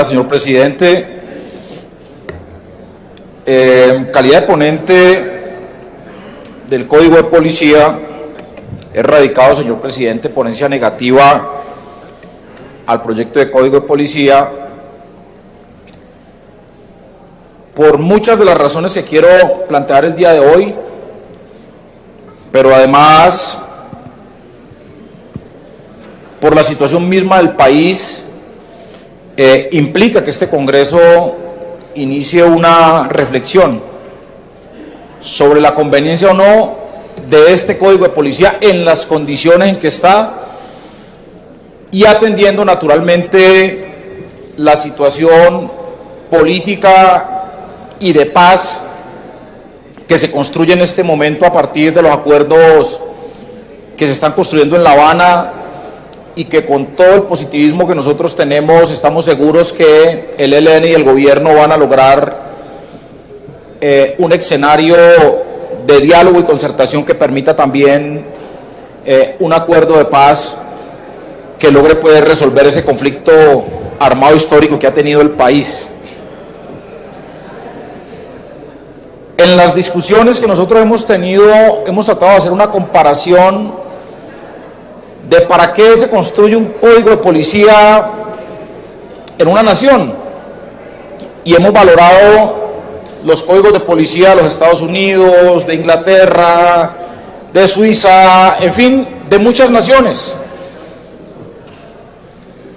Gracias, señor presidente. En calidad de ponente del Código de Policía, he radicado, señor presidente, ponencia negativa al proyecto de Código de Policía por muchas de las razones que quiero plantear el día de hoy, pero además por la situación misma del país. Implica que este Congreso inicie una reflexión sobre la conveniencia o no de este Código de Policía en las condiciones en que está, y atendiendo naturalmente la situación política y de paz que se construye en este momento a partir de los acuerdos que se están construyendo en La Habana, y que con todo el positivismo que nosotros tenemos estamos seguros que el ELN y el gobierno van a lograr un escenario de diálogo y concertación que permita también un acuerdo de paz que logre poder resolver ese conflicto armado histórico que ha tenido el país. En las discusiones que nosotros hemos tenido, hemos tratado de hacer una comparación de para qué se construye un código de policía en una nación, y hemos valorado los códigos de policía de los Estados Unidos, de Inglaterra, de Suiza, en fin, de muchas naciones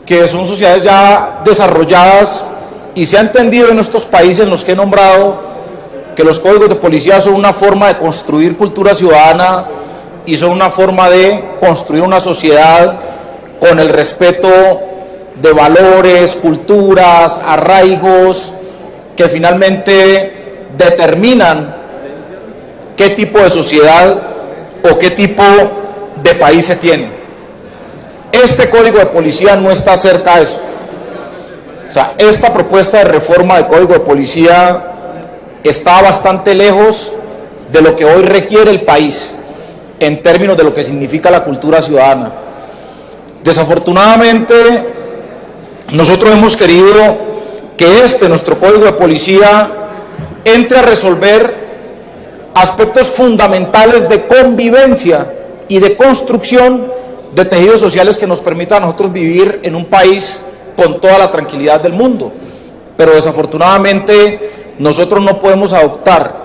que son sociedades ya desarrolladas, y se ha entendido en estos países en los que he nombrado que los códigos de policía son una forma de construir cultura ciudadana y son una forma de construir una sociedad con el respeto de valores, culturas, arraigos, que finalmente determinan qué tipo de sociedad o qué tipo de país se tiene. Este Código de Policía no está cerca de eso. O sea, esta propuesta de reforma del Código de Policía está bastante lejos de lo que hoy requiere el país en términos de lo que significa la cultura ciudadana. Desafortunadamente, nosotros hemos querido que nuestro Código de Policía, entre a resolver aspectos fundamentales de convivencia y de construcción de tejidos sociales que nos permitan a nosotros vivir en un país con toda la tranquilidad del mundo. Pero desafortunadamente nosotros no podemos adoptar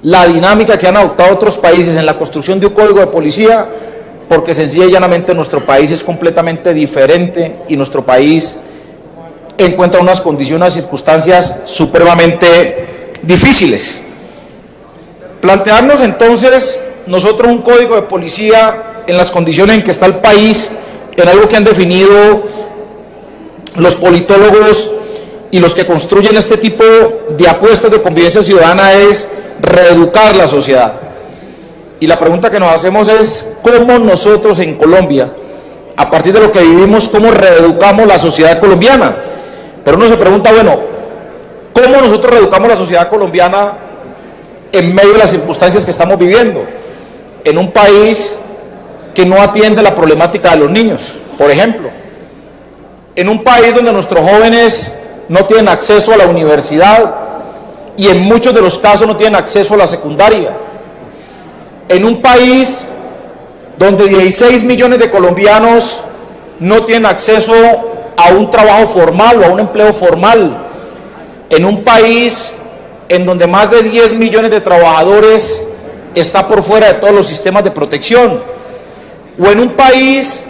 la dinámica que han adoptado otros países en la construcción de un código de policía, porque sencilla y llanamente nuestro país es completamente diferente, y nuestro país encuentra unas condiciones y circunstancias supremamente difíciles. Plantearnos entonces nosotros un código de policía en las condiciones en que está el país, en algo que han definido los politólogos y los que construyen este tipo de apuestas de convivencia ciudadana, es reeducar la sociedad. Y la pregunta que nos hacemos es cómo nosotros en Colombia, a partir de lo que vivimos, cómo reeducamos la sociedad colombiana. Pero uno se pregunta, bueno, ¿cómo nosotros reeducamos la sociedad colombiana en medio de las circunstancias que estamos viviendo? En un país que no atiende la problemática de los niños, por ejemplo. En un país donde nuestros jóvenes no tienen acceso a la universidad, y en muchos de los casos no tienen acceso a la secundaria. En un país donde 16 millones de colombianos no tienen acceso a un trabajo formal o a un empleo formal. En un país en donde más de 10 millones de trabajadores está por fuera de todos los sistemas de protección. O en un país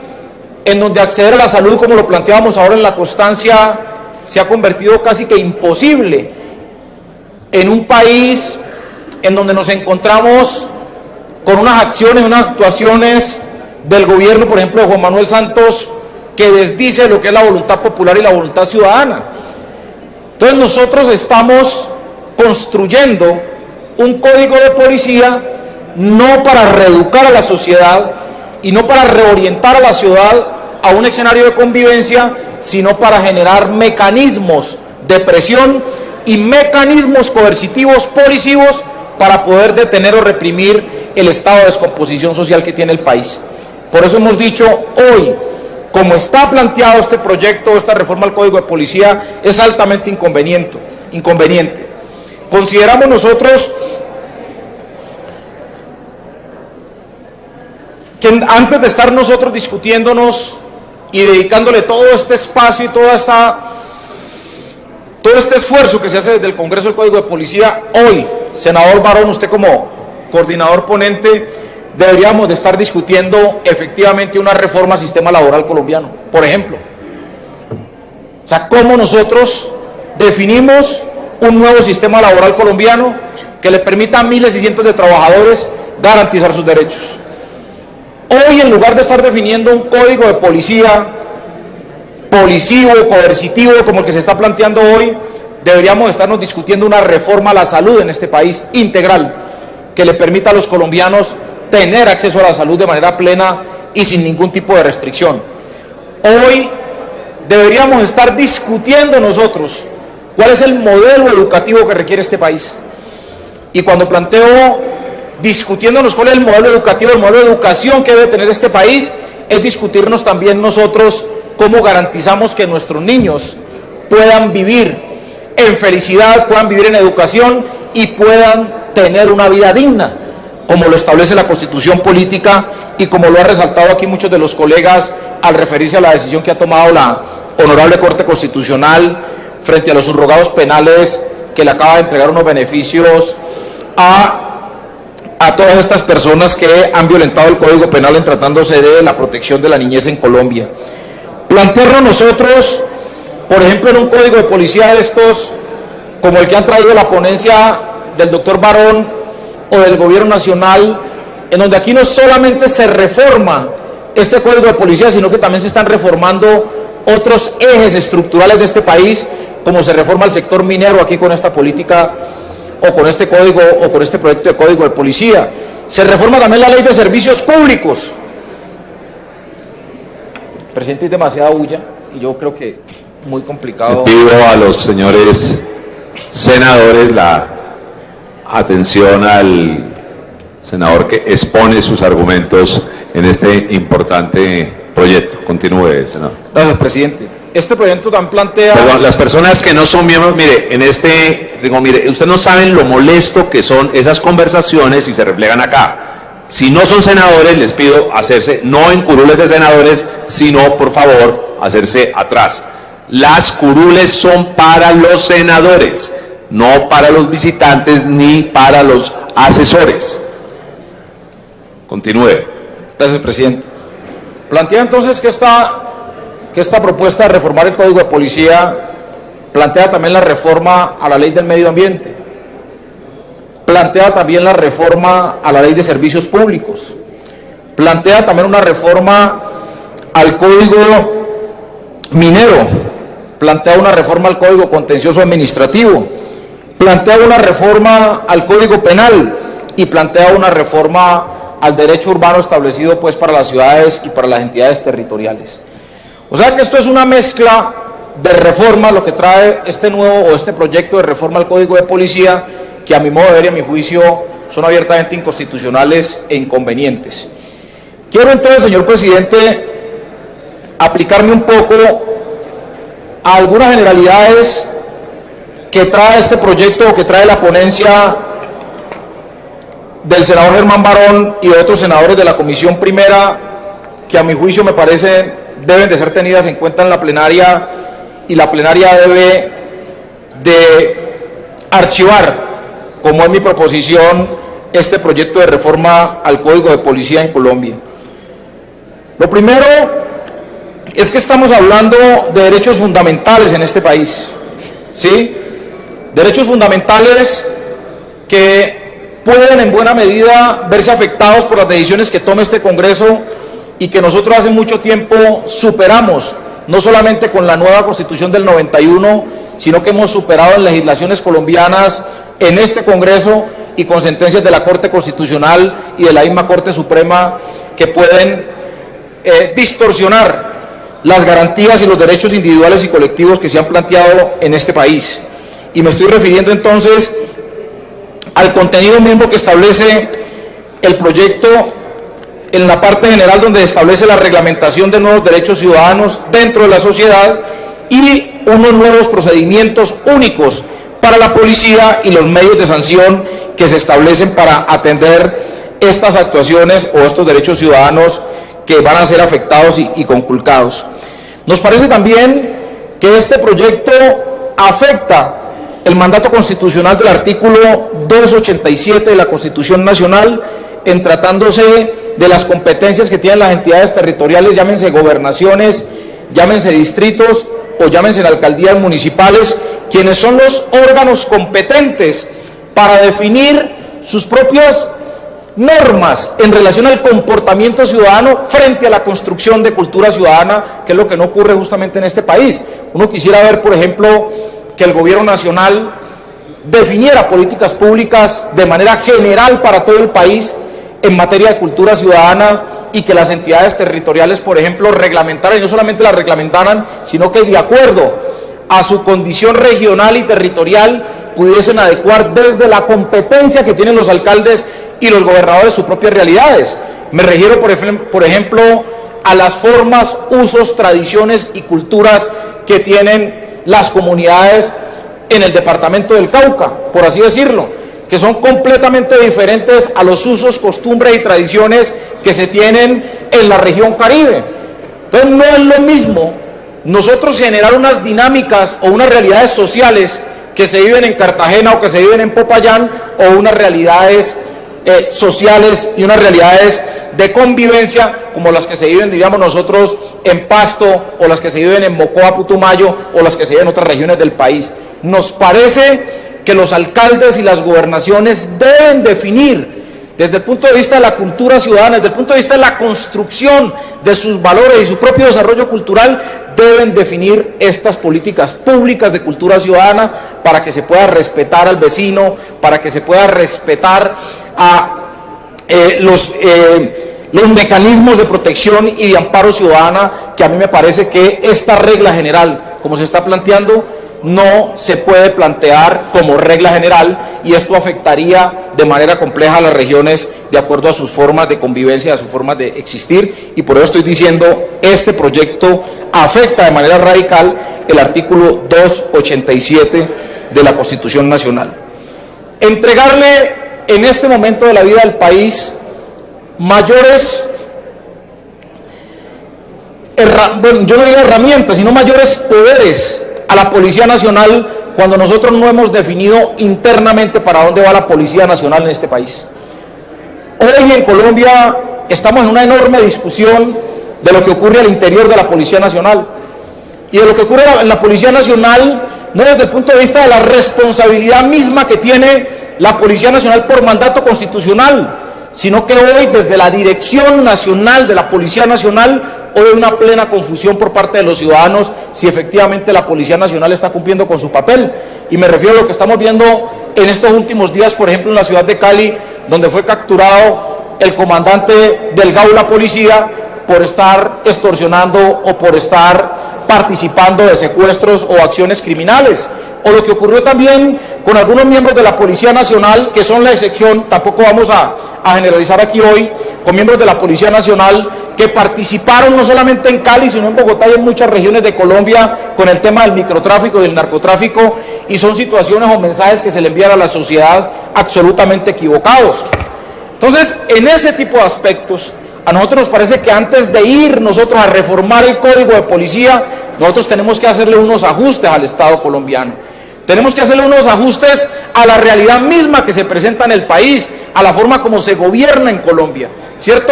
en donde acceder a la salud, como lo planteábamos ahora en la constancia, se ha convertido casi que imposible. En un país en donde nos encontramos con unas acciones, unas actuaciones del gobierno, por ejemplo, de Juan Manuel Santos, que desdice lo que es la voluntad popular y la voluntad ciudadana. Entonces nosotros estamos construyendo un código de policía no para reeducar a la sociedad y no para reorientar a la ciudad a un escenario de convivencia, sino para generar mecanismos de presión y mecanismos coercitivos, policivos, para poder detener o reprimir el estado de descomposición social que tiene el país. Por eso hemos dicho hoy como está planteado este proyecto, esta reforma al Código de Policía, es altamente inconveniente. Consideramos nosotros que antes de estar nosotros discutiéndonos y dedicándole todo este espacio y todo este esfuerzo que se hace desde el Congreso del Código de Policía, hoy, senador Barón, usted como coordinador ponente, deberíamos de estar discutiendo efectivamente una reforma al sistema laboral colombiano, por ejemplo. O sea, cómo nosotros definimos un nuevo sistema laboral colombiano que le permita a miles y cientos de trabajadores garantizar sus derechos. Hoy, en lugar de estar definiendo un código de policía policivo, coercitivo, como el que se está planteando hoy, deberíamos estarnos discutiendo una reforma a la salud en este país, integral, que le permita a los colombianos tener acceso a la salud de manera plena y sin ningún tipo de restricción. Hoy deberíamos estar discutiendo nosotros cuál es el modelo educativo que requiere este país. Y cuando planteo discutiéndonos cuál es el modelo educativo, el modelo de educación que debe tener este país, es discutirnos también nosotros cómo garantizamos que nuestros niños puedan vivir en felicidad, puedan vivir en educación y puedan tener una vida digna, como lo establece la Constitución política y como lo han resaltado aquí muchos de los colegas al referirse a la decisión que ha tomado la Honorable Corte Constitucional frente a los subrogados penales, que le acaba de entregar unos beneficios a todas estas personas que han violentado el Código Penal en tratándose de la protección de la niñez en Colombia. Plantearnos nosotros, por ejemplo, en un código de policía de estos, como el que han traído la ponencia del doctor Barón o del Gobierno Nacional, en donde aquí no solamente se reforma este código de policía, sino que también se están reformando otros ejes estructurales de este país, como se reforma el sector minero aquí con esta política o con este código o con este proyecto de código de policía. Se reforma también la ley de servicios públicos. Presidente, hay demasiada bulla y yo creo que muy complicado. Pido a los señores senadores la atención al senador que expone sus argumentos en este importante proyecto. Continúe, senador. Gracias, presidente. Este proyecto también plantea... Perdón, las personas que no son miembros, mire, mire, ustedes no saben lo molesto que son esas conversaciones y se reflejan acá. Si no son senadores, les pido hacerse, no en curules de senadores, sino, por favor, hacerse atrás. Las curules son para los senadores, no para los visitantes ni para los asesores. Continúe. Gracias, presidente. Plantea entonces que esta propuesta de reformar el Código de Policía plantea también la reforma a la Ley del Medio Ambiente, plantea también la reforma a la Ley de Servicios Públicos, plantea también una reforma al Código Minero, plantea una reforma al Código Contencioso Administrativo, plantea una reforma al Código Penal y plantea una reforma al derecho urbano establecido pues para las ciudades y para las entidades territoriales. O sea que esto es una mezcla de reforma, lo que trae este nuevo o este proyecto de reforma al Código de Policía, que a mi modo de ver y a mi juicio son abiertamente inconstitucionales e inconvenientes. Quiero entonces, señor presidente, aplicarme un poco a algunas generalidades que trae este proyecto o que trae la ponencia del senador Germán Barón y de otros senadores de la Comisión Primera, que a mi juicio me parece deben de ser tenidas en cuenta en la plenaria, y la plenaria debe de archivar, como es mi proposición, este proyecto de reforma al Código de Policía en Colombia. Lo primero es que estamos hablando de derechos fundamentales en este país, ¿sí? Derechos fundamentales que pueden en buena medida verse afectados por las decisiones que tome este Congreso y que nosotros hace mucho tiempo superamos, no solamente con la nueva Constitución del 91, sino que hemos superado en legislaciones colombianas en este Congreso y con sentencias de la Corte Constitucional y de la misma Corte Suprema que pueden distorsionar las garantías y los derechos individuales y colectivos que se han planteado en este país. Y me estoy refiriendo entonces al contenido mismo que establece el proyecto en la parte general donde establece la reglamentación de nuevos derechos ciudadanos dentro de la sociedad y unos nuevos procedimientos únicos para la policía y los medios de sanción que se establecen para atender estas actuaciones o estos derechos ciudadanos que van a ser afectados y conculcados. Nos parece también que este proyecto afecta el mandato constitucional del artículo 287 de la Constitución Nacional en tratándose de las competencias que tienen las entidades territoriales, llámense gobernaciones, llámense distritos o llámense alcaldías municipales, quienes son los órganos competentes para definir sus propias normas en relación al comportamiento ciudadano frente a la construcción de cultura ciudadana, que es lo que no ocurre justamente en este país. Uno quisiera ver, por ejemplo, que el gobierno nacional definiera políticas públicas de manera general para todo el país en materia de cultura ciudadana y que las entidades territoriales, por ejemplo, reglamentaran, y no solamente las reglamentaran, sino que de acuerdo a su condición regional y territorial pudiesen adecuar desde la competencia que tienen los alcaldes y los gobernadores sus propias realidades. Me refiero, por ejemplo, a las formas, usos, tradiciones y culturas que tienen las comunidades en el departamento del Cauca, por así decirlo, que son completamente diferentes a los usos, costumbres y tradiciones que se tienen en la región Caribe. Entonces no es lo mismo nosotros generar unas dinámicas o unas realidades sociales que se viven en Cartagena o que se viven en Popayán, o unas realidades sociales y unas realidades de convivencia como las que se viven, diríamos nosotros, en Pasto, o las que se viven en Mocoa, Putumayo, o las que se viven en otras regiones del país. Nos parece que los alcaldes y las gobernaciones deben definir desde el punto de vista de la cultura ciudadana, desde el punto de vista de la construcción de sus valores y su propio desarrollo cultural, deben definir estas políticas públicas de cultura ciudadana para que se pueda respetar al vecino, para que se pueda respetar a los mecanismos de protección y de amparo ciudadana, que a mí me parece que esta regla general, como se está planteando, no se puede plantear como regla general, y esto afectaría de manera compleja a las regiones de acuerdo a sus formas de convivencia, a sus formas de existir, y por eso estoy diciendo, este proyecto afecta de manera radical el artículo 287 de la Constitución Nacional. Entregarle en este momento de la vida del país mayores, yo no digo herramientas, sino mayores poderes a la Policía Nacional, cuando nosotros no hemos definido internamente para dónde va la Policía Nacional en este país. Hoy en Colombia estamos en una enorme discusión de lo que ocurre al interior de la Policía Nacional, y de lo que ocurre en la Policía Nacional no desde el punto de vista de la responsabilidad misma que tiene la Policía Nacional por mandato constitucional, sino que hoy desde la Dirección Nacional de la Policía Nacional hoy hay una plena confusión por parte de los ciudadanos si efectivamente la Policía Nacional está cumpliendo con su papel. Y me refiero a lo que estamos viendo en estos últimos días, por ejemplo en la ciudad de Cali, donde fue capturado el comandante del Gaula Policía por estar extorsionando o por estar participando de secuestros o acciones criminales. O lo que ocurrió también con algunos miembros de la Policía Nacional, que son la excepción, tampoco vamos a generalizar aquí hoy, con miembros de la Policía Nacional que participaron no solamente en Cali, sino en Bogotá y en muchas regiones de Colombia con el tema del microtráfico y del narcotráfico, y son situaciones o mensajes que se le envían a la sociedad absolutamente equivocados. Entonces, en ese tipo de aspectos, a nosotros nos parece que antes de ir nosotros a reformar el Código de Policía, nosotros tenemos que hacerle unos ajustes al Estado colombiano. Tenemos que hacerle unos ajustes a la realidad misma que se presenta en el país, a la forma como se gobierna en Colombia, ¿cierto?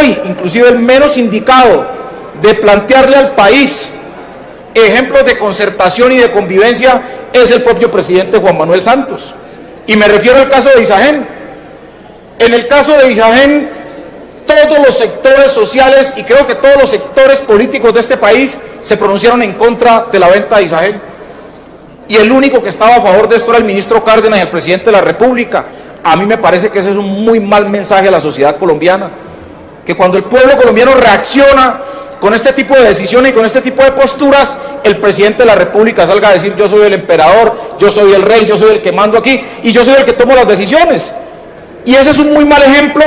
Hoy, inclusive el menos indicado de plantearle al país ejemplos de concertación y de convivencia es el propio presidente Juan Manuel Santos. Y me refiero al caso de Isagen. En el caso de Isagen, todos los sectores sociales y creo que todos los sectores políticos de este país se pronunciaron en contra de la venta de Isagen. Y el único que estaba a favor de esto era el ministro Cárdenas y el presidente de la República. A mí me parece que ese es un muy mal mensaje a la sociedad colombiana, que cuando el pueblo colombiano reacciona con este tipo de decisiones y con este tipo de posturas, el presidente de la República salga a decir: yo soy el emperador, yo soy el rey, yo soy el que mando aquí y yo soy el que tomo las decisiones. Y ese es un muy mal ejemplo,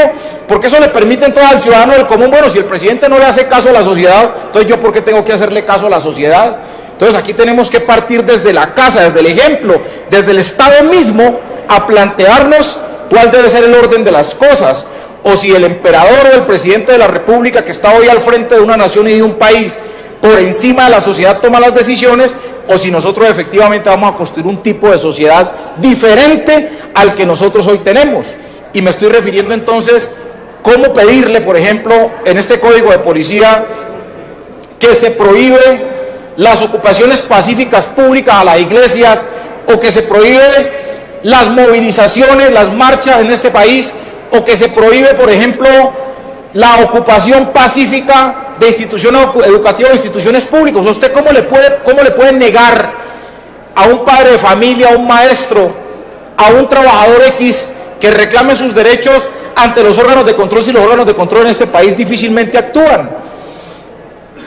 porque eso le permite entonces al ciudadano del común, bueno, si el presidente no le hace caso a la sociedad, entonces yo ¿por qué tengo que hacerle caso a la sociedad? Entonces aquí tenemos que partir desde la casa, desde el ejemplo, desde el Estado mismo, a plantearnos cuál debe ser el orden de las cosas, o si el emperador o el presidente de la república que está hoy al frente de una nación y de un país, por encima de la sociedad toma las decisiones, o si nosotros efectivamente vamos a construir un tipo de sociedad diferente al que nosotros hoy tenemos. Y me estoy refiriendo entonces, cómo pedirle, por ejemplo, en este código de policía, que se prohíbe las ocupaciones pacíficas públicas a las iglesias, o que se prohíbe las movilizaciones, las marchas en este país, o que se prohíbe, por ejemplo, la ocupación pacífica de instituciones educativas, de instituciones públicas. ¿Usted cómo le puede negar a un padre de familia, a un maestro, a un trabajador X que reclame sus derechos ante los órganos de control si los órganos de control en este país difícilmente actúan?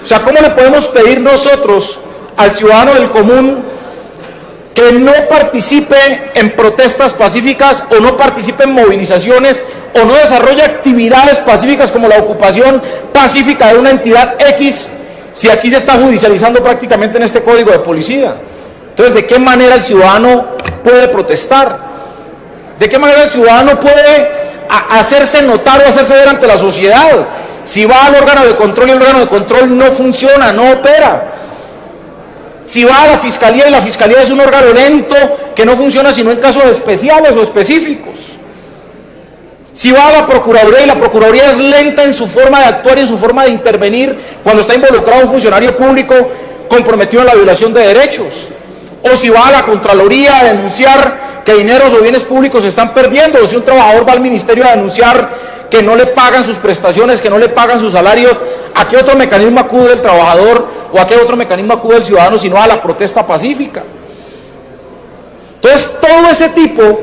O sea, ¿cómo le podemos pedir nosotros al ciudadano del común que no participe en protestas pacíficas, o no participe en movilizaciones, o no desarrolle actividades pacíficas como la ocupación pacífica de una entidad X, si aquí se está judicializando prácticamente en este código de policía? Entonces, ¿de qué manera el ciudadano puede protestar? ¿De qué manera el ciudadano puede hacerse notar o hacerse ver ante la sociedad si va al órgano de control y el órgano de control no funciona, no opera? Si va a la fiscalía y la fiscalía es un órgano lento que no funciona sino en casos especiales o específicos. Si va a la procuraduría y la procuraduría es lenta en su forma de actuar y en su forma de intervenir cuando está involucrado un funcionario público comprometido en la violación de derechos. O si va a la Contraloría a denunciar que dineros o bienes públicos se están perdiendo, o si un trabajador va al ministerio a denunciar que no le pagan sus prestaciones, que no le pagan sus salarios, ¿a qué otro mecanismo acude el trabajador o a qué otro mecanismo acude el ciudadano sino a la protesta pacífica? Entonces, todo ese tipo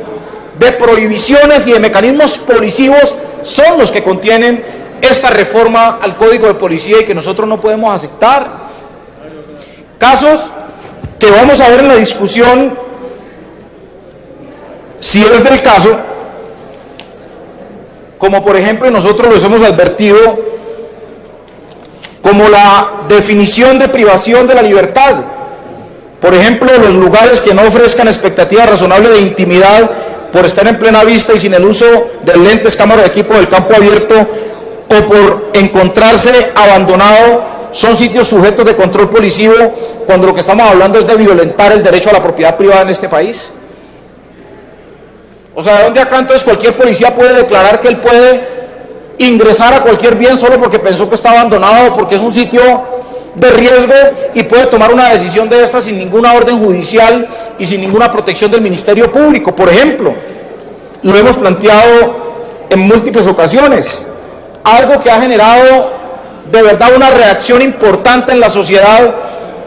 de prohibiciones y de mecanismos policivos son los que contienen esta reforma al Código de Policía y que nosotros no podemos aceptar. Casos que vamos a ver en la discusión, si es del caso, como por ejemplo nosotros los hemos advertido, como la definición de privación de la libertad. Por ejemplo, los lugares que no ofrezcan expectativa razonable de intimidad por estar en plena vista y sin el uso de lentes, cámara de equipo del campo abierto, o por encontrarse abandonado, son sitios sujetos de control policivo, cuando lo que estamos hablando es de violentar el derecho a la propiedad privada en este país. O sea, ¿de dónde acá entonces cualquier policía puede declarar que él puede ingresar a cualquier bien solo porque pensó que está abandonado o porque es un sitio de riesgo, y puede tomar una decisión de esta sin ninguna orden judicial y sin ninguna protección del Ministerio Público? Por ejemplo, lo hemos planteado en múltiples ocasiones, algo que ha generado de verdad una reacción importante en la sociedad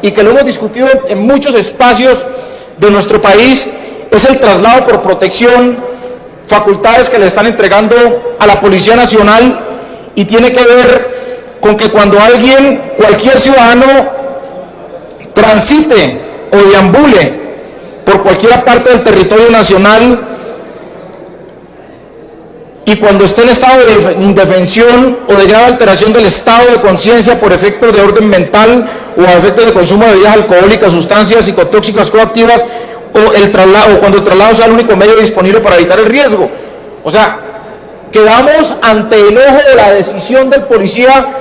y que lo hemos discutido en muchos espacios de nuestro país, es el traslado por protección, facultades que le están entregando a la Policía Nacional, y tiene que ver con que cuando alguien, cualquier ciudadano, transite o deambule por cualquier parte del territorio nacional y cuando esté en estado de indefensión o de grave alteración del estado de conciencia por efectos de orden mental o a efectos de consumo de bebidas alcohólicas, sustancias psicotóxicas coactivas, o cuando el traslado sea el único medio disponible para evitar el riesgo. O sea, quedamos ante el ojo de la decisión del policía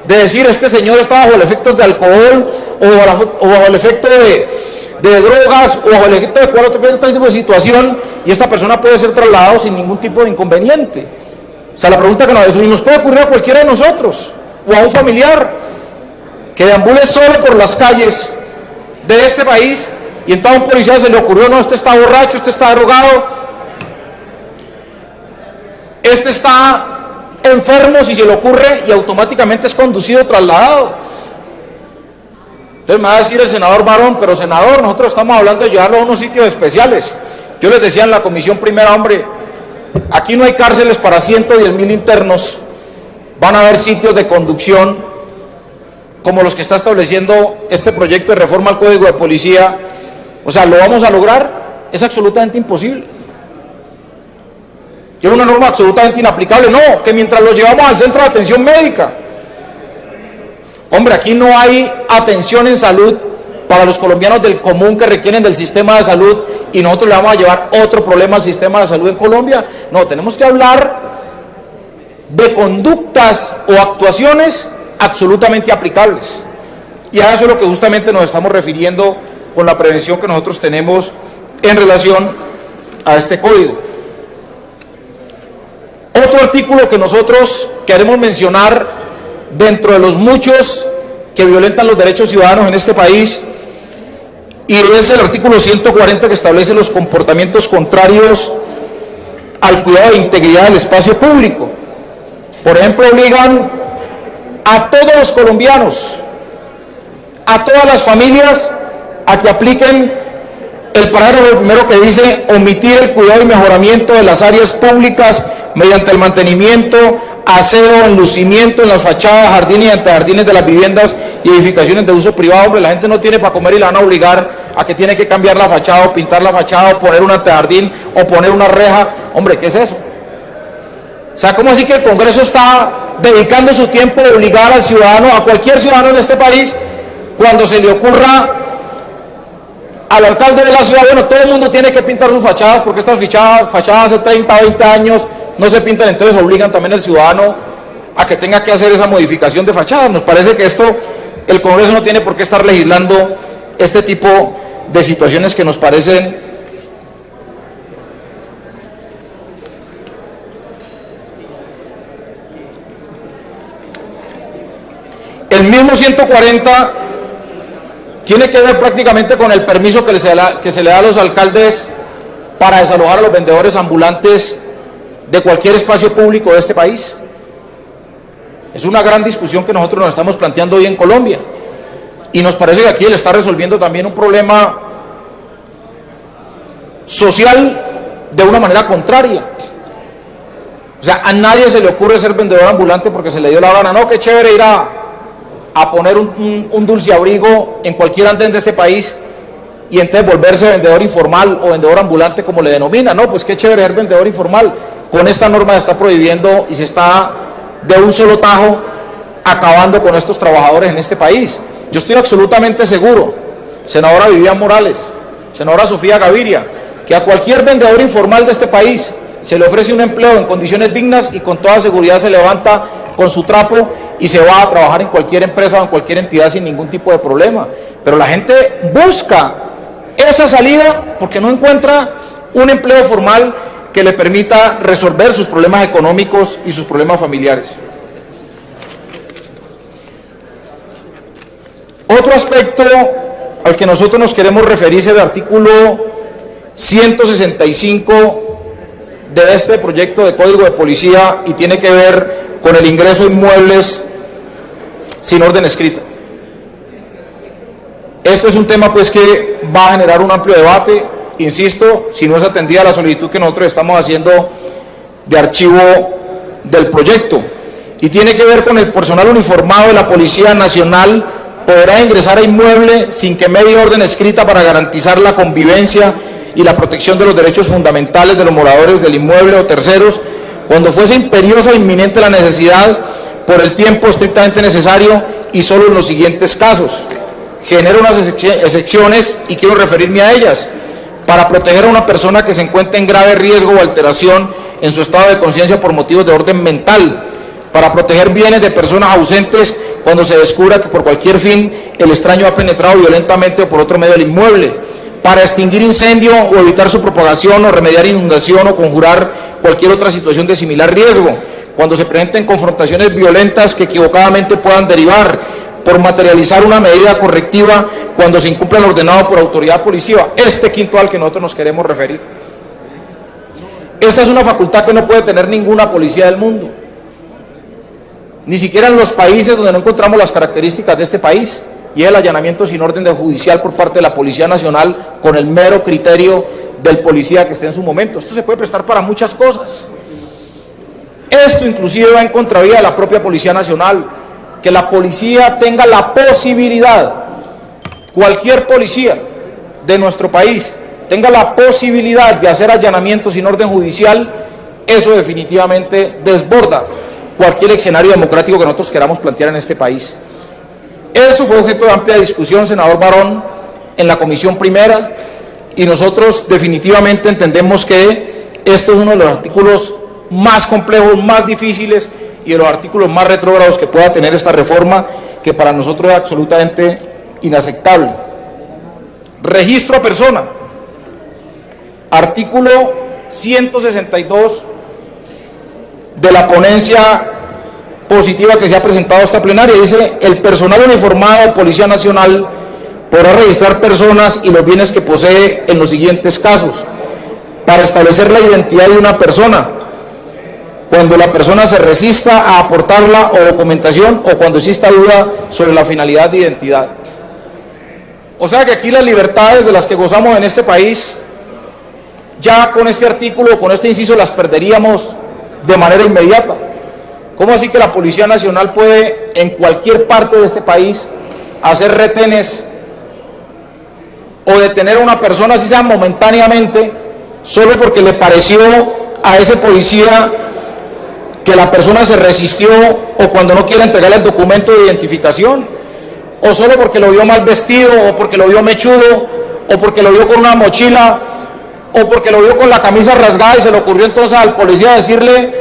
de decir: este señor está bajo los efectos de alcohol o bajo el efecto de drogas o bajo el efecto de cualquier otro tipo de situación, y esta persona puede ser trasladado sin ningún tipo de inconveniente. O sea, la pregunta que nos puede ocurrir a cualquiera de nosotros o a un familiar que deambule solo por las calles de este país, y entonces a un policía se le ocurrió: no, este está borracho, este está drogado, este está enfermo, si se le ocurre, y automáticamente es conducido, trasladado. Entonces me va a decir el senador Barón: pero senador, nosotros estamos hablando de llevarlo a unos sitios especiales. Yo les decía en la comisión primera: hombre, aquí no hay cárceles para 110.000 internos, van a haber sitios de conducción como los que está estableciendo este proyecto de reforma al Código de Policía. O sea, ¿lo vamos a lograr? Es absolutamente imposible. que es una norma absolutamente inaplicable. No, que mientras lo llevamos al centro de atención médica. Hombre, aquí no hay atención en salud para los colombianos del común que requieren del sistema de salud y nosotros le vamos a llevar otro problema al sistema de salud en Colombia. No, tenemos que hablar de conductas o actuaciones absolutamente aplicables. Y a eso es lo que justamente nos estamos refiriendo con la prevención que nosotros tenemos en relación a este código. Otro artículo que nosotros queremos mencionar dentro de los muchos que violentan los derechos ciudadanos en este país, y es el artículo 140 que establece los comportamientos contrarios al cuidado de integridad del espacio público. Por ejemplo, obligan a todos los colombianos, a todas las familias, a que apliquen el parágrafo primero que dice omitir el cuidado y mejoramiento de las áreas públicas mediante el mantenimiento, aseo, enlucimiento en las fachadas, jardines y antejardines de las viviendas y edificaciones de uso privado. Hombre, la gente no tiene para comer y la van a obligar a que tiene que cambiar la fachada o pintar la fachada o poner un antejardín o poner una reja. Hombre, ¿qué es eso? O sea, ¿cómo así que el Congreso está dedicando su tiempo de obligar al ciudadano, a cualquier ciudadano en este país, cuando se le ocurra al alcalde de la ciudad, bueno, todo el mundo tiene que pintar sus fachadas porque estas fachadas hace 30 o 20 años no se pintan, entonces obligan también al ciudadano a que tenga que hacer esa modificación de fachadas? Nos parece que esto, el Congreso no tiene por qué estar legislando este tipo de situaciones que nos parecen el mismo 140 tiene que ver prácticamente con el permiso que se le da a los alcaldes para desalojar a los vendedores ambulantes de cualquier espacio público de este país. Es una gran discusión que nosotros nos estamos planteando hoy en Colombia, y nos parece que aquí él está resolviendo también un problema social de una manera contraria. O sea, a nadie se le ocurre ser vendedor ambulante porque se le dio la gana. No, qué chévere ir a poner un dulce abrigo en cualquier andén de este país y entonces volverse vendedor informal o vendedor ambulante, como le denomina. No, pues qué chévere ser vendedor informal. Con esta norma se está prohibiendo y se está de un solo tajo acabando con estos trabajadores en este país. Yo estoy absolutamente seguro, senadora Vivian Morales, senadora Sofía Gaviria, que a cualquier vendedor informal de este país se le ofrece un empleo en condiciones dignas y con toda seguridad se levanta con su trapo y se va a trabajar en cualquier empresa o en cualquier entidad sin ningún tipo de problema. Pero la gente busca esa salida porque no encuentra un empleo formal que le permita resolver sus problemas económicos y sus problemas familiares. Otro aspecto al que nosotros nos queremos referir es el artículo 165 de este proyecto de Código de Policía, y tiene que ver con el ingreso a inmuebles sin orden escrita. Este es un tema pues que va a generar un amplio debate, insisto, si no es atendida la solicitud que nosotros estamos haciendo de archivo del proyecto, y tiene que ver con el personal uniformado de la Policía Nacional podrá ingresar a inmueble sin que medie orden escrita para garantizar la convivencia y la protección de los derechos fundamentales de los moradores del inmueble o terceros, cuando fuese imperiosa o inminente la necesidad por el tiempo estrictamente necesario y solo en los siguientes casos. Genero unas excepciones y quiero referirme a ellas: para proteger a una persona que se encuentre en grave riesgo o alteración en su estado de conciencia por motivos de orden mental; para proteger bienes de personas ausentes cuando se descubra que por cualquier fin el extraño ha penetrado violentamente o por otro medio el inmueble; para extinguir incendio o evitar su propagación o remediar inundación o conjurar cualquier otra situación de similar riesgo, cuando se presenten confrontaciones violentas que equivocadamente puedan derivar; por materializar una medida correctiva cuando se incumpla lo ordenado por autoridad policiva. Este quinto al que nosotros nos queremos referir. Esta es una facultad que no puede tener ninguna policía del mundo, ni siquiera en los países donde no encontramos las características de este país, y el allanamiento sin orden de judicial por parte de la Policía Nacional con el mero criterio del policía que esté en su momento. Esto se puede prestar para muchas cosas. Esto inclusive va en contravía de la propia Policía Nacional, que la policía tenga la posibilidad, cualquier policía de nuestro país tenga la posibilidad de hacer allanamientos sin orden judicial eso definitivamente desborda cualquier escenario democrático que nosotros queramos plantear en este país. Eso fue objeto de amplia discusión, senador Barón, en la comisión primera, y nosotros definitivamente entendemos que esto es uno de los artículos más complejos, más difíciles y de los artículos más retrógrados que pueda tener esta reforma, que para nosotros es absolutamente inaceptable. Registro a persona. Artículo 162 de la ponencia positiva que se ha presentado a esta plenaria. Dice: el personal uniformado de Policía Nacional podrá registrar personas y los bienes que posee en los siguientes casos, para establecer la identidad de una persona, cuando la persona se resista a aportarla o documentación, o cuando exista duda sobre la finalidad de identidad. O sea que aquí las libertades de las que gozamos en este país, ya con este artículo, con este inciso, las perderíamos de manera inmediata. ¿Cómo así que la Policía Nacional puede en cualquier parte de este país hacer retenes o detener a una persona, así sea momentáneamente, solo porque le pareció a ese policía que la persona se resistió, o cuando no quiere entregarle el documento de identificación, o solo porque lo vio mal vestido, o porque lo vio mechudo, o porque lo vio con una mochila, o porque lo vio con la camisa rasgada y se le ocurrió entonces al policía decirle: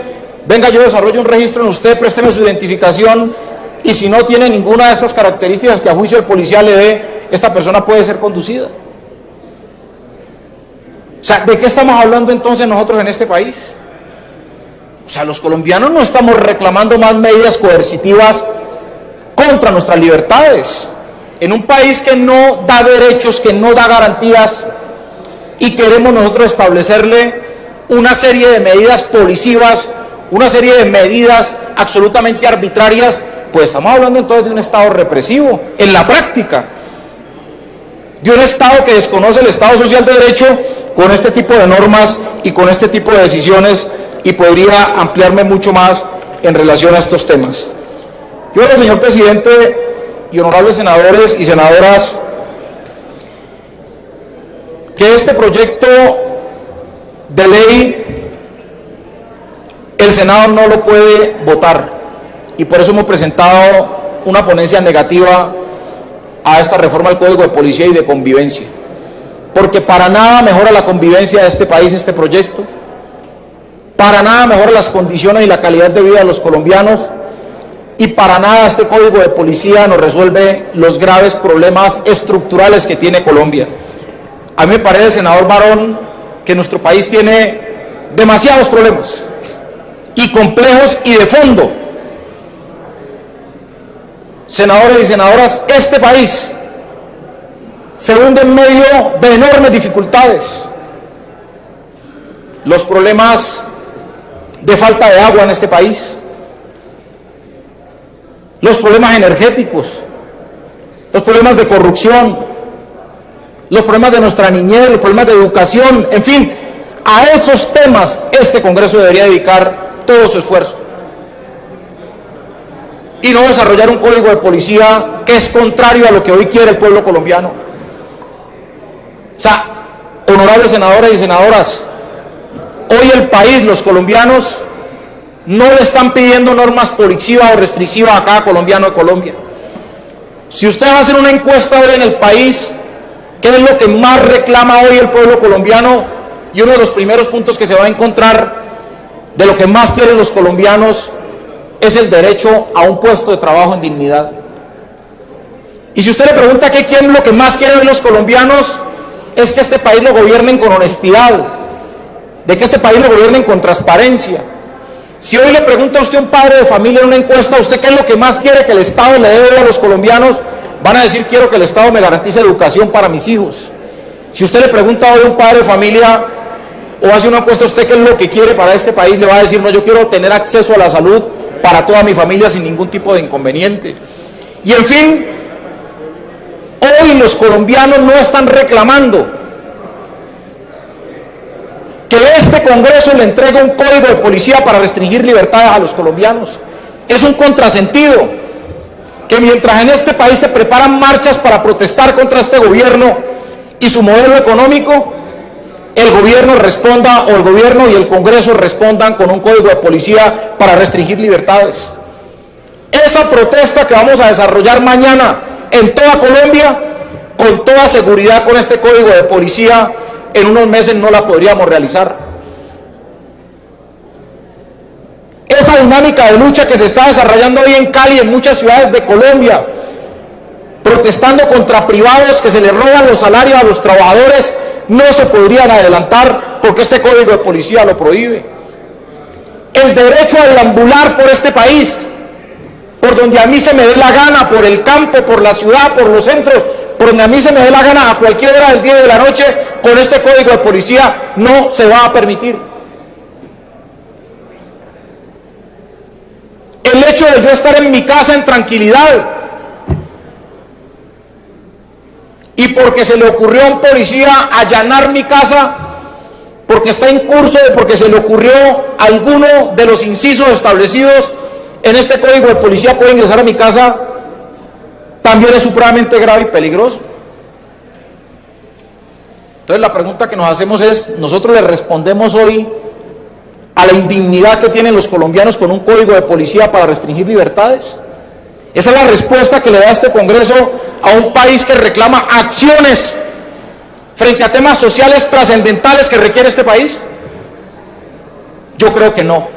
venga, yo desarrollo un registro en usted, présteme su identificación, y si no tiene ninguna de estas características que a juicio del policía le dé, esta persona puede ser conducida. O sea, ¿de qué estamos hablando entonces nosotros en este país? O sea, los colombianos no estamos reclamando más medidas coercitivas contra nuestras libertades. En un país que no da derechos, que no da garantías, y queremos nosotros establecerle una serie de medidas policivas, una serie de medidas absolutamente arbitrarias, pues estamos hablando entonces de un Estado represivo, en la práctica, de un Estado que desconoce el Estado Social de Derecho con este tipo de normas y con este tipo de decisiones, y podría ampliarme mucho más en relación a estos temas. Yo creo, señor presidente y honorables senadores y senadoras, que este proyecto de ley el Senado no lo puede votar, y por eso hemos presentado una ponencia negativa a esta reforma al Código de Policía y de Convivencia, porque para nada mejora la convivencia de este país este proyecto, para nada mejora las condiciones y la calidad de vida de los colombianos, y para nada este Código de Policía nos resuelve los graves problemas estructurales que tiene Colombia. A mí me parece, senador Barón, que nuestro país tiene demasiados problemas, y complejos y de fondo. Senadores y senadoras, este país se hunde en medio de enormes dificultades. Los problemas de falta de agua en este país, los problemas energéticos, los problemas de corrupción, los problemas de nuestra niñez, los problemas de educación, en fin, a esos temas este Congreso debería dedicar todo su esfuerzo, y no desarrollar un código de policía que es contrario a lo que hoy quiere el pueblo colombiano. O sea, honorables senadores y senadoras, hoy el país, los colombianos, no le están pidiendo normas policivas o restrictivas a cada colombiano de Colombia. Si ustedes hacen una encuesta hoy en el país, ¿qué es lo que más reclama hoy el pueblo colombiano? Y uno de los primeros puntos que se va a encontrar de lo que más quieren los colombianos es el derecho a un puesto de trabajo en dignidad. Y si usted le pregunta qué quieren, lo que más quieren los colombianos es que este país lo gobiernen con honestidad, de que este país lo gobiernen con transparencia. Si hoy le pregunta a usted a un padre de familia en una encuesta, ¿usted qué es lo que más quiere que el Estado le dé a los colombianos? Van a decir: quiero que el Estado me garantice educación para mis hijos. Si usted le pregunta hoy a un padre de familia o hace una encuesta, ¿usted qué es lo que quiere para este país? Le va a decir: no, yo quiero tener acceso a la salud para toda mi familia sin ningún tipo de inconveniente. Y en fin, hoy los colombianos no están reclamando que este Congreso le entregue un código de policía para restringir libertades a los colombianos. Es un contrasentido que mientras en este país se preparan marchas para protestar contra este gobierno y su modelo económico, el gobierno responda, o el gobierno y el Congreso respondan con un código de policía para restringir libertades. Esa protesta que vamos a desarrollar mañana en toda Colombia, con toda seguridad, con este código de policía, en unos meses no la podríamos realizar. Esa dinámica de lucha que se está desarrollando hoy en Cali y en muchas ciudades de Colombia, protestando contra privados que se les roban los salarios a los trabajadores, no se podrían adelantar porque este código de policía lo prohíbe. El derecho a deambular por este país, por donde a mí se me dé la gana, por el campo, por la ciudad, por los centros, por donde a mí se me dé la gana a cualquier hora del día y de la noche, con este código de policía no se va a permitir. El hecho de yo estar en mi casa en tranquilidad y porque se le ocurrió a un policía allanar mi casa, porque está en curso, porque se le ocurrió alguno de los incisos establecidos en este código de policía puede ingresar a mi casa, también es supremamente grave y peligroso. Entonces la pregunta que nos hacemos es, ¿nosotros le respondemos hoy a la indignidad que tienen los colombianos con un código de policía para restringir libertades? Esa es la respuesta que le da este Congreso a un país que reclama acciones frente a temas sociales trascendentales que requiere este país. Yo creo que no.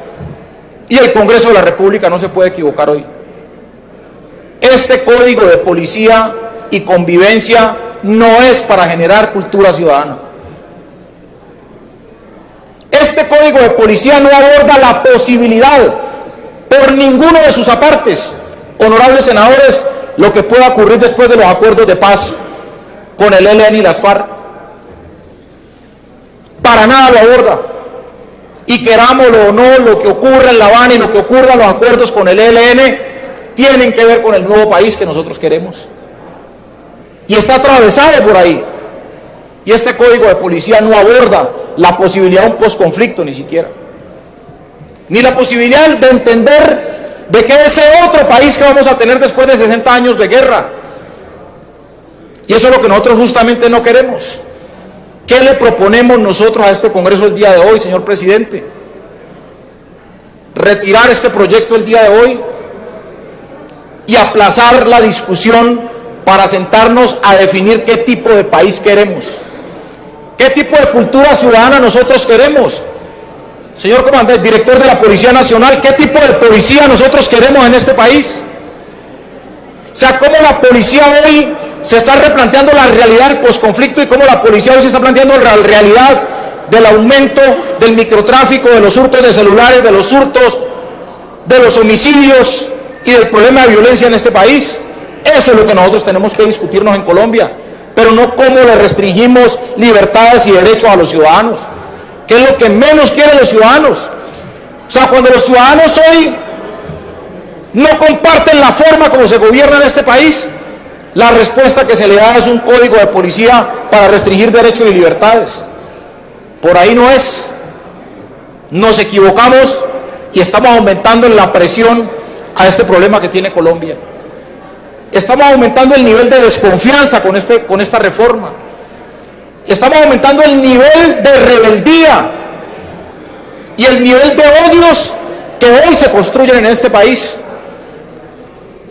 Y el Congreso de la República no se puede equivocar hoy. Este código de policía y convivencia no es para generar cultura ciudadana. Este código de policía no aborda la posibilidad, por ninguno de sus apartes, honorables senadores, lo que pueda ocurrir después de los acuerdos de paz con el ELN y las FARC. Para nada lo aborda. Y querámoslo o no, lo que ocurra en La Habana y lo que ocurra en los acuerdos con el ELN tienen que ver con el nuevo país que nosotros queremos. Y está atravesado por ahí. Y este código de policía no aborda la posibilidad de un posconflicto ni siquiera. Ni la posibilidad de entender de que ese otro país que vamos a tener después de 60 años de guerra. Y eso es lo que nosotros justamente no queremos. ¿Qué le proponemos nosotros a este Congreso el día de hoy, señor presidente? Retirar este proyecto el día de hoy y aplazar la discusión para sentarnos a definir qué tipo de país queremos, qué tipo de cultura ciudadana nosotros queremos. Señor comandante, director de la Policía Nacional, ¿qué tipo de policía nosotros queremos en este país? O sea, cómo la policía hoy se está replanteando la realidad del posconflicto y cómo la policía hoy se está planteando la realidad del aumento del microtráfico, de los hurtos de celulares, de los hurtos, de los homicidios y del problema de violencia en este país. Eso es lo que nosotros tenemos que discutirnos en Colombia, pero no cómo le restringimos libertades y derechos a los ciudadanos, que es lo que menos quieren los ciudadanos. O sea, cuando los ciudadanos hoy no comparten la forma como se gobierna en este país, la respuesta que se le da es un código de policía para restringir derechos y libertades. Por ahí no es. Nos equivocamos y estamos aumentando la presión a este problema que tiene Colombia. Estamos aumentando el nivel de desconfianza con esta reforma. Estamos aumentando el nivel de rebeldía y el nivel de odios que hoy se construyen en este país.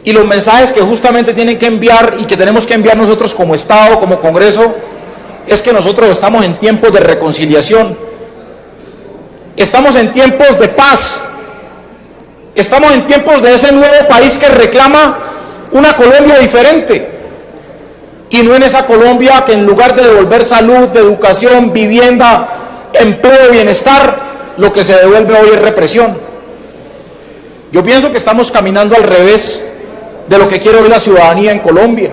Y los mensajes que justamente tienen que enviar y que tenemos que enviar nosotros como Estado, como Congreso, es que nosotros estamos en tiempos de reconciliación. Estamos en tiempos de paz. Estamos en tiempos de ese nuevo país que reclama una Colombia diferente. Y no en esa Colombia que en lugar de devolver salud, educación, vivienda, empleo, bienestar, lo que se devuelve hoy es represión. Yo pienso que estamos caminando al revés de lo que quiere hoy la ciudadanía en Colombia.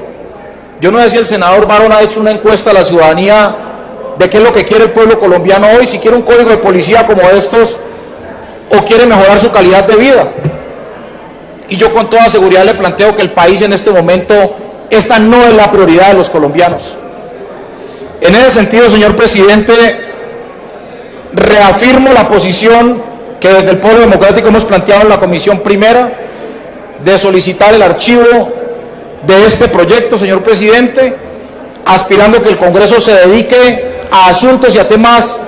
Yo no sé si el senador Barón ha hecho una encuesta a la ciudadanía de qué es lo que quiere el pueblo colombiano hoy, si quiere un código de policía como estos o quiere mejorar su calidad de vida. Y yo con toda seguridad le planteo que el país en este momento, esta no es la prioridad de los colombianos. En ese sentido, señor presidente, reafirmo la posición que desde el Polo Democrático hemos planteado en la Comisión Primera, de solicitar el archivo de este proyecto, señor presidente, aspirando que el Congreso se dedique a asuntos y a temas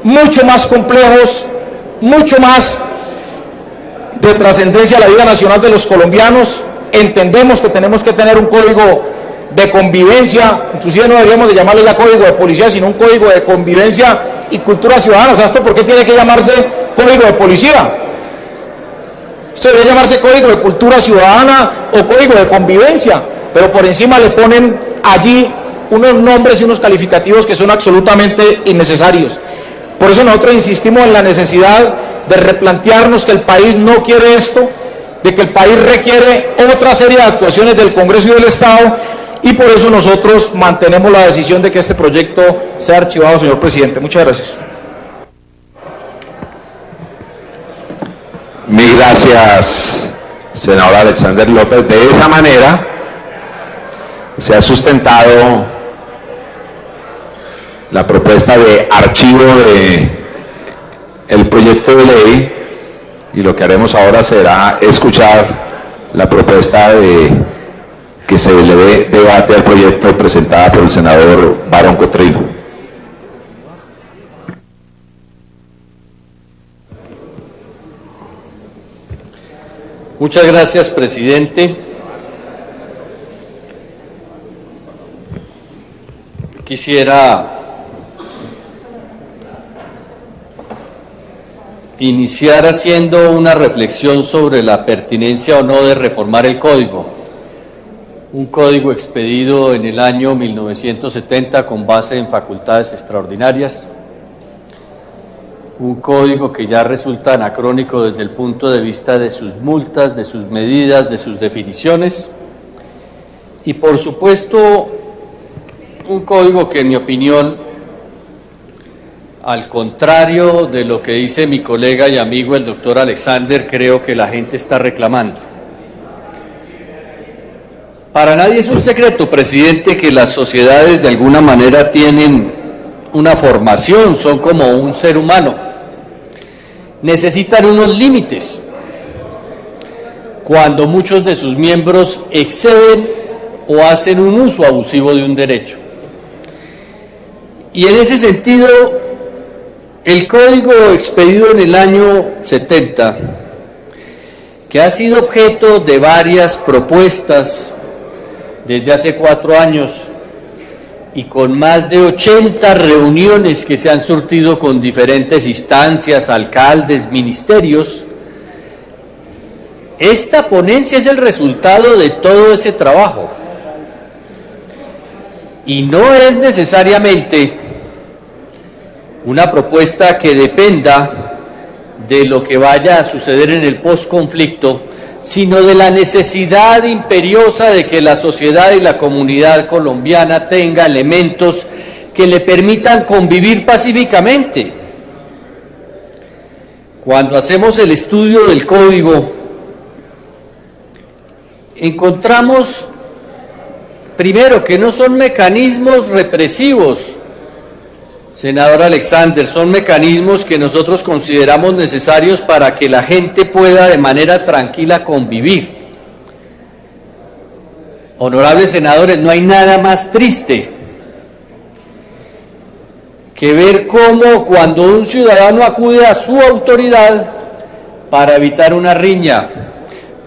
mucho más complejos, mucho más de trascendencia a la vida nacional de los colombianos. Entendemos que tenemos que tener un código de convivencia, inclusive no deberíamos de llamarle ya código de policía, sino un código de convivencia y cultura ciudadana. O sea, ¿esto por qué tiene que llamarse código de policía? Esto debería llamarse código de cultura ciudadana o código de convivencia, pero por encima le ponen allí unos nombres y unos calificativos que son absolutamente innecesarios. Por eso nosotros insistimos en la necesidad de replantearnos que el país no quiere esto, de que el país requiere otra serie de actuaciones del Congreso y del Estado, y por eso nosotros mantenemos la decisión de que este proyecto sea archivado, señor presidente. Muchas gracias. Mil gracias, senador Alexander López. De esa manera se ha sustentado la propuesta de archivo del proyecto de ley, y lo que haremos ahora será escuchar la propuesta de que se le dé debate al proyecto presentada por el senador Barón Cotrino. Muchas gracias, presidente. Quisiera iniciar haciendo una reflexión sobre la pertinencia o no de reformar el código. Un código expedido en el año 1970 con base en facultades extraordinarias. Un código que ya resulta anacrónico desde el punto de vista de sus multas, de sus medidas, de sus definiciones. Y por supuesto, un código que en mi opinión, al contrario de lo que dice mi colega y amigo el doctor Alexander, creo que la gente está reclamando. Para nadie es un secreto, presidente, que las sociedades de alguna manera tienen una formación, son como un ser humano. Necesitan unos límites. Cuando muchos de sus miembros exceden o hacen un uso abusivo de un derecho. Y en ese sentido, el código expedido en el año 70, que ha sido objeto de varias propuestas desde hace 4 años y con más de 80 reuniones que se han surtido con diferentes instancias, alcaldes, ministerios, esta ponencia es el resultado de todo ese trabajo. Y no es necesariamente una propuesta que dependa de lo que vaya a suceder en el posconflicto, sino de la necesidad imperiosa de que la sociedad y la comunidad colombiana tenga elementos que le permitan convivir pacíficamente. Cuando hacemos el estudio del código, encontramos primero que no son mecanismos represivos, senador Alexander, son mecanismos que nosotros consideramos necesarios para que la gente pueda de manera tranquila convivir. Honorables senadores, no hay nada más triste que ver cómo cuando un ciudadano acude a su autoridad para evitar una riña,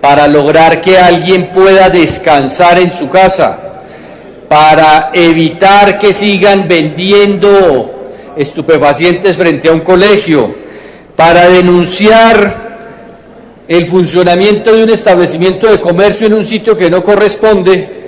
para lograr que alguien pueda descansar en su casa, para evitar que sigan vendiendo estupefacientes frente a un colegio, para denunciar el funcionamiento de un establecimiento de comercio en un sitio que no corresponde,